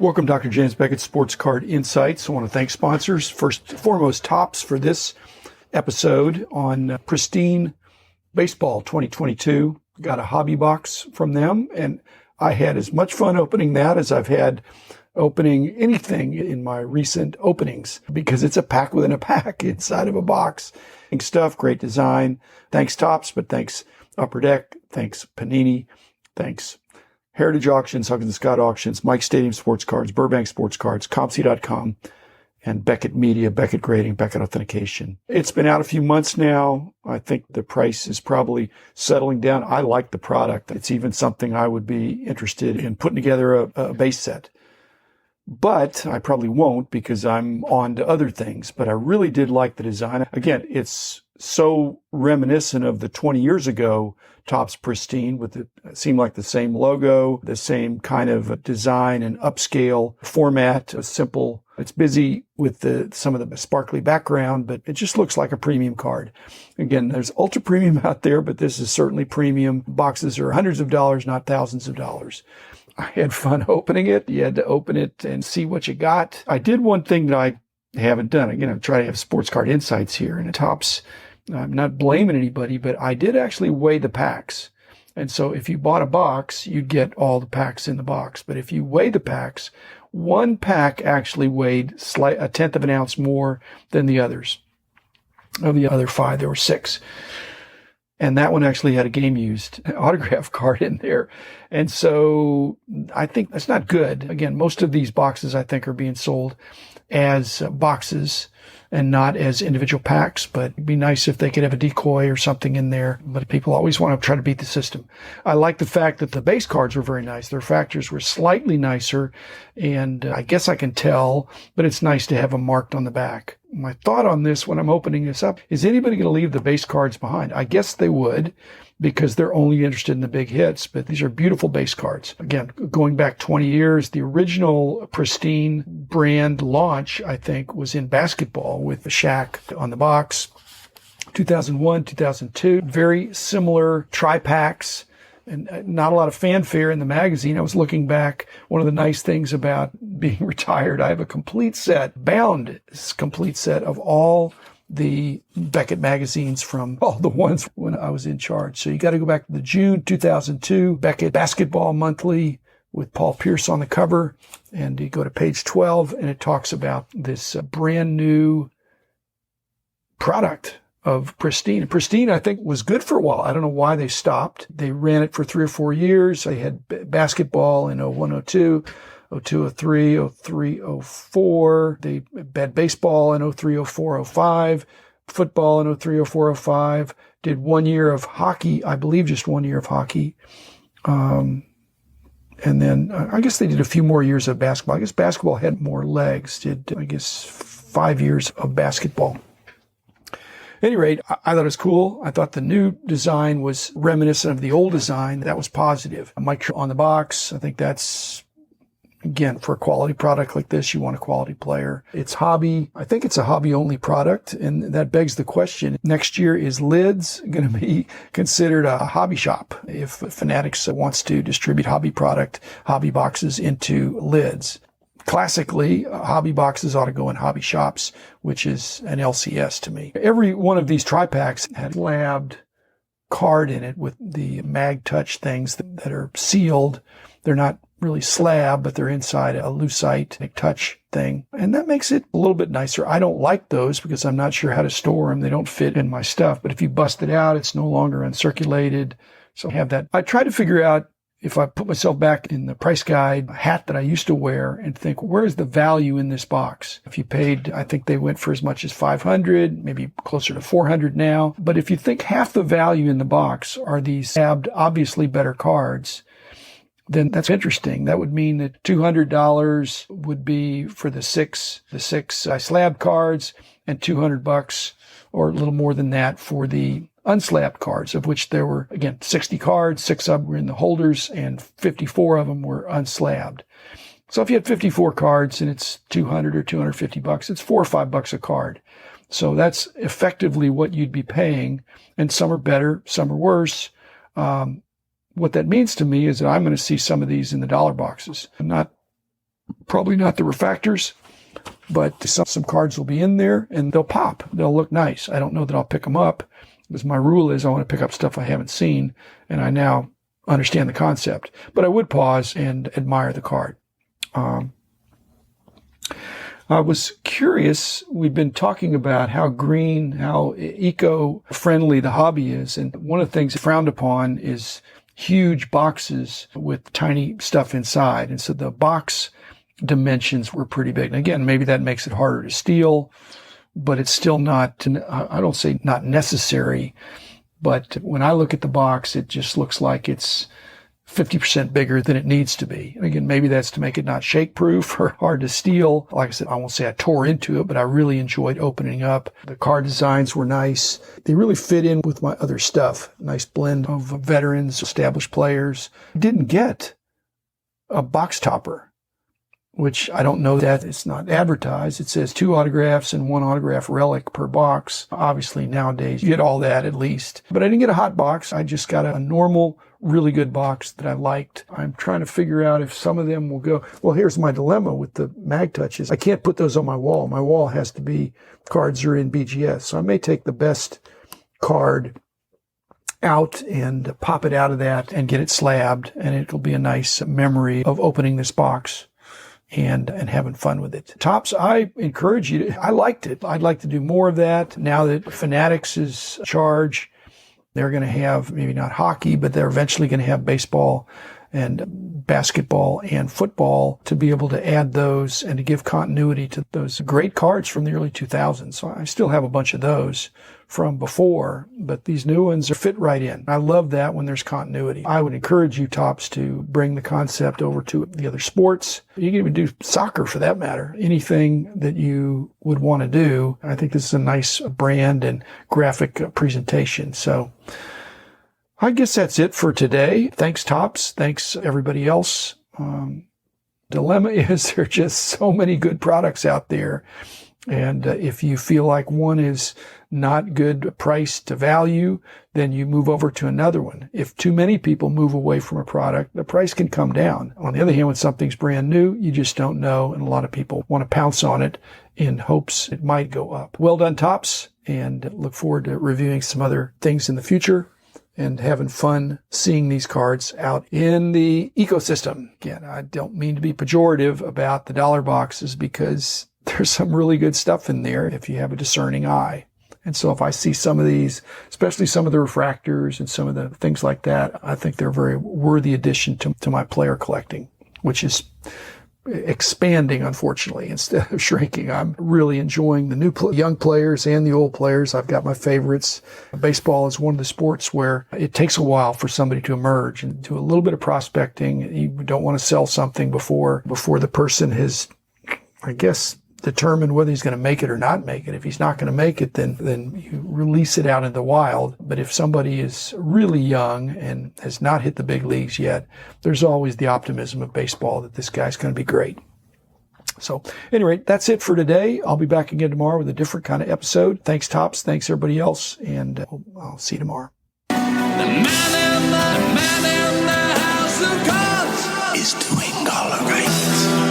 Welcome, Dr. James Beckett, Sports Card Insights. I want to thank sponsors. First and foremost, Topps for this episode on Pristine Baseball 2022. Got a hobby box from them, and I had as much fun opening that as I've had opening anything in my recent openings, because it's a pack within a pack inside of a box. Stuff, great design. Thanks Topps, but thanks Upper Deck, thanks Panini, thanks Heritage Auctions, Huggins & Scott Auctions, Mike Stadium Sports Cards, Burbank Sports Cards, Compsy.com, and Beckett Media, Beckett Grading, Beckett Authentication. It's been out a few months now. I think the price is probably settling down. I like the product. It's even something I would be interested in putting together a base set. But I probably won't because I'm on to other things. But I really did like the design. Again, it's so reminiscent of the 20 years ago Topps Pristine, with it seemed like the same logo, the same kind of design and upscale format, simple. It's busy with some of the sparkly background, but it just looks like a premium card. Again, there's ultra premium out there, but this is certainly premium. Boxes are hundreds of dollars, not thousands of dollars. I had fun opening it. You had to open it and see what you got. I did one thing that I haven't done. Again, I'm trying to have sports card insights here, and Topps, I'm not blaming anybody, but I did actually weigh the packs. And so if you bought a box, you'd get all the packs in the box. But if you weigh the packs, one pack actually weighed a tenth of an ounce more than the others. Of the other five, there were six. And that one actually had a game-used autograph card in there. And so I think that's not good. Again, most of these boxes, I think, are being sold as boxes and not as individual packs, but it'd be nice if they could have a decoy or something in there. But people always want to try to beat the system. I like the fact that the base cards were very nice. Their factors were slightly nicer, and I guess I can tell, but it's nice to have them marked on the back. My thought on this when I'm opening this up, is anybody going to leave the base cards behind? I guess they would, because they're only interested in the big hits, but these are beautiful base cards. Again, going back 20 years, the original Pristine brand launch, I think, was in basketball with the Shaq on the box. 2001, 2002, very similar tri-packs, and not a lot of fanfare in the magazine. I was looking back. One of the nice things about being retired, I have a complete set of all the Beckett magazines from all the ones when I was in charge. So you got to go back to the June 2002 Beckett Basketball Monthly with Paul Pierce on the cover. And you go to page 12 and it talks about this brand new product of Pristine. And Pristine, I think, was good for a while. I don't know why they stopped. They ran it for 3 or 4 years. They had basketball in 01, 02. 02, 03, 03, 04. They had baseball in 03, 04, 05. Football in 03, 04, 05. Did 1 year of hockey, I believe just 1 year of hockey. And then I guess they did a few more years of basketball. I guess basketball had more legs. Did, I guess, 5 years of basketball. At any rate, I thought it was cool. I thought the new design was reminiscent of the old design. That was positive. Mike on the box, I think that's, again, for a quality product like this, you want a quality player. It's hobby. I think it's a hobby-only product, and that begs the question, next year, is Lids going to be considered a hobby shop if Fanatics wants to distribute hobby boxes into Lids? Classically, hobby boxes ought to go in hobby shops, which is an LCS to me. Every one of these tri-packs had a labbed card in it with the mag touch things that are sealed. They're not really slab, but they're inside a lucite touch thing. And that makes it a little bit nicer. I don't like those because I'm not sure how to store them. They don't fit in my stuff. But if you bust it out, it's no longer uncirculated. So I have that. I try to figure out, if I put myself back in the price guide hat that I used to wear, and think, where's the value in this box? If you paid, I think they went for as much as $500, maybe closer to $400 now. But if you think half the value in the box are these slabbed, obviously better cards, then that's interesting. That would mean that $200 would be for the six slab cards, and $200 or a little more than that for the unslabbed cards, of which there were, again, 60 cards, 6 of them were in the holders, and 54 of them were unslabbed. So if you had 54 cards and it's $200 or $250, it's $4 or $5 a card. So that's effectively what you'd be paying, and some are better, some are worse. What that means to me is that I'm going to see some of these in the dollar boxes. I'm not Probably not the refractors, but some cards will be in there and they'll pop. They'll look nice. I don't know that I'll pick them up, because my rule is I want to pick up stuff I haven't seen, and I now understand the concept. But I would pause and admire the card. I was curious. We've been talking about how green, how eco-friendly the hobby is. And one of the things frowned upon is huge boxes with tiny stuff inside. And so the box dimensions were pretty big. And again, maybe that makes it harder to steal, but it's still not, I don't say not necessary, but when I look at the box, it just looks like it's 50% bigger than it needs to be. And again, maybe that's to make it not shake-proof or hard to steal. Like I said, I won't say I tore into it, but I really enjoyed opening up. The card designs were nice. They really fit in with my other stuff. Nice blend of veterans, established players. Didn't get a box topper, which I don't know that it's not advertised. It says 2 autographs and 1 autograph relic per box. Obviously, nowadays, you get all that at least. But I didn't get a hot box. I just got a normal, really good box that I liked. I'm trying to figure out if some of them will go. Well, here's my dilemma with the mag touches. I can't put those on my wall. My wall has to be cards that are in BGS. So I may take the best card out and pop it out of that and get it slabbed. And it'll be a nice memory of opening this box and having fun with it. Topps, I encourage you to, I liked it. I'd like to do more of that. Now that Fanatics is in charge, they're going to have maybe not hockey, but they're eventually going to have baseball and basketball and football to be able to add those and to give continuity to those great cards from the early 2000s. So I still have a bunch of those from before, but these new ones are fit right in. I love that when there's continuity. I would encourage you, Topps, to bring the concept over to the other sports. You can even do soccer for that matter. Anything that you would want to do. I think this is a nice brand and graphic presentation. So I guess that's it for today. Thanks, Topps. Thanks, everybody else. Dilemma is there are just so many good products out there. And if you feel like one is not good price to value, then you move over to another one. If too many people move away from a product, the price can come down. On the other hand, when something's brand new, you just don't know. And a lot of people want to pounce on it in hopes it might go up. Well done, Topps, and look forward to reviewing some other things in the future and having fun seeing these cards out in the ecosystem. Again, I don't mean to be pejorative about the dollar boxes, because there's some really good stuff in there if you have a discerning eye. And so if I see some of these, especially some of the refractors and some of the things like that, I think they're a very worthy addition to my player collecting, which is expanding, unfortunately, instead of shrinking. I'm really enjoying the new young players and the old players. I've got my favorites. Baseball is one of the sports where it takes a while for somebody to emerge and do a little bit of prospecting. You don't want to sell something before the person has, I guess, determine whether he's going to make it or not make it. If he's not going to make it, then you release it out in the wild. But if somebody is really young and has not hit the big leagues yet, there's always the optimism of baseball that this guy's going to be great. So anyway, that's it for today. I'll be back again tomorrow with a different kind of episode. Thanks, Topps. Thanks, everybody else. And I'll see you tomorrow. The man in the house of cards is doing all right.